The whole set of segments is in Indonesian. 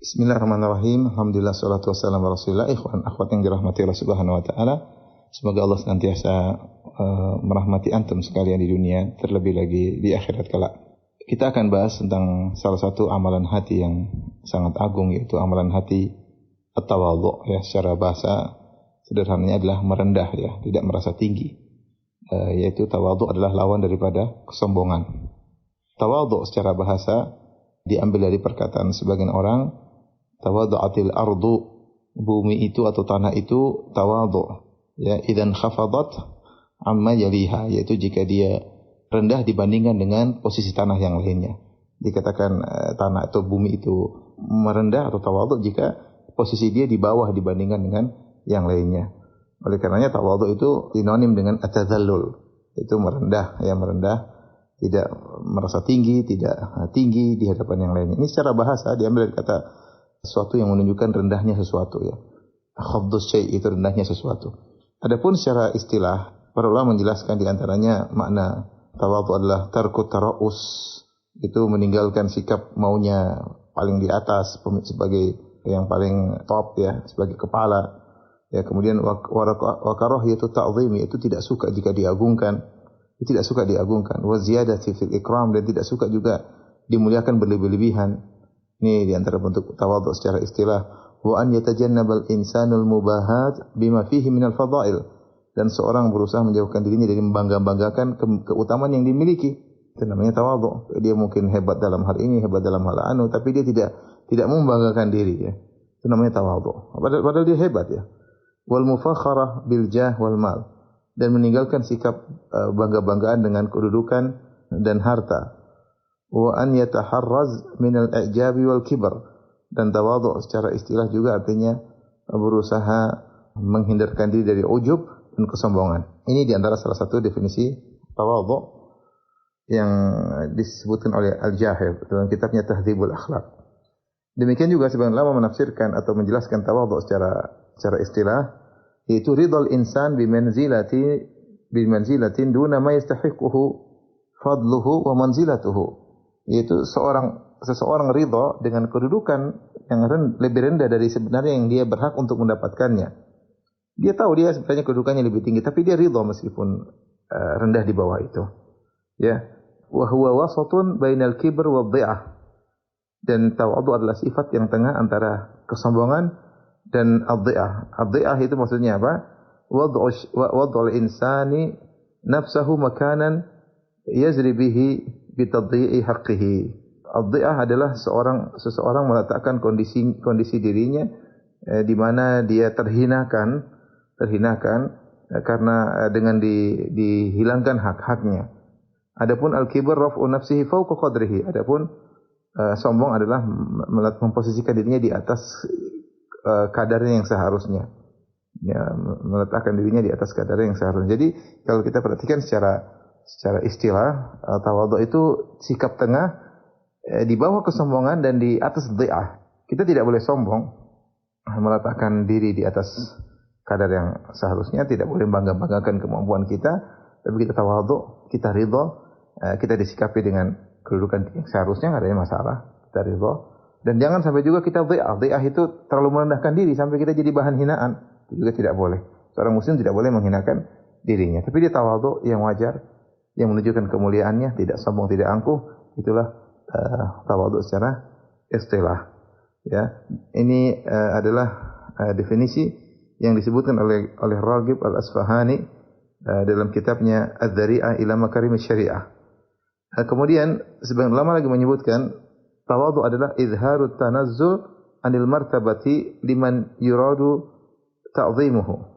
Bismillahirrahmanirrahim. Alhamdulillah salatu wassalamu ala Rasulillah. Ikhwan akhwat yang dirahmati Allah Subhanahu wa taala. Semoga Allah senantiasa merahmati antum sekalian di dunia, terlebih lagi di akhirat kelak. Kita akan bahas tentang salah satu amalan hati yang sangat agung, yaitu amalan hati at-tawadhu, ya, secara bahasa sederhananya adalah merendah, ya, tidak merasa tinggi. Yaitu tawadhu adalah lawan daripada kesombongan. Tawadhu secara bahasa diambil dari perkataan sebagian orang, tawadhu'atil ardu, bumi itu atau tanah itu tawadhu, ya, idzan khafadat amma yaliha, yaitu jika dia rendah dibandingkan dengan posisi tanah yang lainnya. Dikatakan tanah atau bumi itu merendah atau tawadhu jika posisi dia di bawah dibandingkan dengan yang lainnya. Oleh karenanya tawadhu itu sinonim dengan at-tadzallul, itu merendah, ya, merendah, tidak merasa tinggi, tidak tinggi di hadapan yang lainnya. Ini secara bahasa diambil dari kata sesuatu yang menunjukkan rendahnya sesuatu, ya. Khabdus syai' itu rendahnya sesuatu. Adapun secara istilah, para ulama menjelaskan di antaranya makna tawadhu adalah tarkut tara'us, itu meninggalkan sikap maunya paling di atas sebagai yang paling top, ya, sebagai kepala. Ya, kemudian wa karahiyatu ta'dhim, itu tidak suka jika diagungkan. Tidak suka diagungkan. Wa ziyadati fil ikram, dan tidak suka juga dimuliakan berlebih-lebihan. Ini di antara bentuk tawadhu secara istilah. Wa an yatajannabal insanul mubahat bima fihi minal fadail, dan seorang berusaha menjauhkan dirinya dari membangga-banggakan keutamaan yang dimiliki. Itu namanya tawadhu. Dia mungkin hebat dalam hal ini, hebat dalam hal anu, tapi dia tidak membanggakan diri, ya. Itu namanya tawadhu. Padahal dia hebat, ya. Wal mufakharah bil jah wal mal, dan meninggalkan sikap bangga-banggaan dengan kedudukan dan harta. Wa an yataharraz min al-i'jabi wal kibr, dan tawadhu secara istilah juga artinya berusaha menghindarkan diri dari ujub dan kesombongan. Ini di antara salah satu definisi tawadhu yang disebutkan oleh Al-Jahir dalam kitabnya Tahdzibul Akhlaq. Demikian juga sebagian ulama menafsirkan atau menjelaskan tawadhu secara istilah, yaitu ridal insan bimanzilatin duna ma yastahiquhu fadluhu wa manzilatuhu, yaitu seseorang ridha dengan kedudukan yang lebih rendah dari sebenarnya yang dia berhak untuk mendapatkannya. Dia tahu dia sebenarnya kedudukannya lebih tinggi, tapi dia ridha meskipun rendah di bawah itu, ya. Wa huwa wasatun bainal kibr wa dhi'ah, dan tawadhu adalah sifat yang tengah antara kesombongan dan ad-dhi'ah. Ad-dhi'ah itu maksudnya apa? Wad'ul insani nafsahu makanan yazri bihi bitadhi'i haqqihi. Ad-dhi'ah adalah seseorang meletakkan kondisi dirinya di mana dia terhinakan karena dengan dihilangkan hak-haknya. Adapun al-kibr raf'u nafsihi fawqa qadrihi. Adapun sombong adalah memposisikan dirinya di atas kadarnya yang seharusnya, ya, meletakkan dirinya di atas kadarnya yang seharusnya. Jadi kalau kita perhatikan secara istilah, tawadhu itu sikap tengah di bawah kesombongan dan di atas dhi'ah. Kita tidak boleh sombong, meletakkan diri di atas kadar yang seharusnya, tidak boleh bangga-banggakan kemampuan kita, tapi kita tawadhu, kita ridha, kita disikapi dengan kedudukan yang seharusnya, enggak ada masalah, kita ridha. Dan jangan sampai juga kita dhi'ah. Dhi'ah itu terlalu merendahkan diri sampai kita jadi bahan hinaan. Itu juga tidak boleh. Seorang muslim tidak boleh menghinakan dirinya. Tapi dia tawadhu yang wajar, yang menunjukkan kemuliaannya, tidak sombong, tidak angkuh. Itulah tawadhu secara istilah. Ya, ini adalah definisi yang disebutkan oleh Raghib Al-Asfahani dalam kitabnya Adz-Dzari'ah ila Makarim Asy-Syari'ah. Kemudian sebagian ulama lagi menyebutkan tawadhu adalah izharut tanazzul anil martabati liman yuradu ta'dhimuhu.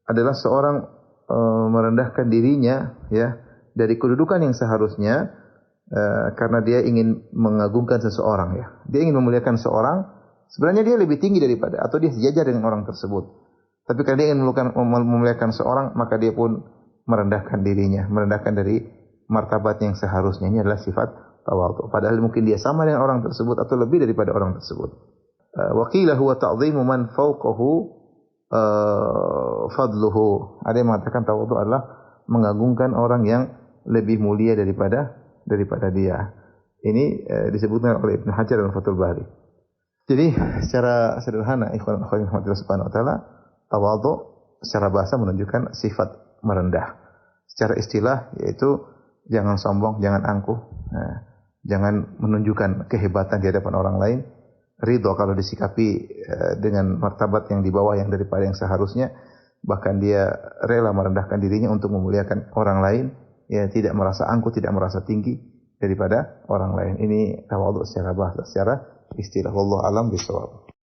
Adalah seorang merendahkan dirinya, ya, dari kedudukan yang seharusnya karena dia ingin mengagungkan seseorang, ya. Dia ingin memuliakan seorang, sebenarnya dia lebih tinggi daripada atau dia sejajar dengan orang tersebut. Tapi karena dia ingin memuliakan seorang, maka dia pun merendahkan dirinya, merendahkan dari martabat yang seharusnya. Ini adalah sifat tawadhu. Padahal mungkin dia sama dengan orang tersebut atau lebih daripada orang tersebut. Wa qila huwa ta'dhimu man fawqahu fadluhu. Ada yang mengatakan tawadhu adalah mengagungkan orang yang lebih mulia daripada dia. Ini disebutkan oleh Ibnu Hajar dalam Fathul Bari. Jadi secara sederhana ikhwan akhwat rahmatillah subhanahu wa taala, tawadhu secara bahasa menunjukkan sifat merendah. Secara istilah yaitu jangan sombong, jangan angkuh, jangan menunjukkan kehebatan di hadapan orang lain. Ridho kalau disikapi dengan martabat yang di bawah yang daripada yang seharusnya, bahkan dia rela merendahkan dirinya untuk memuliakan orang lain, ya tidak merasa angkuh, tidak merasa tinggi daripada orang lain. Ini tawadhu secara bahasa, secara istilah. Wallahu alam bishawab.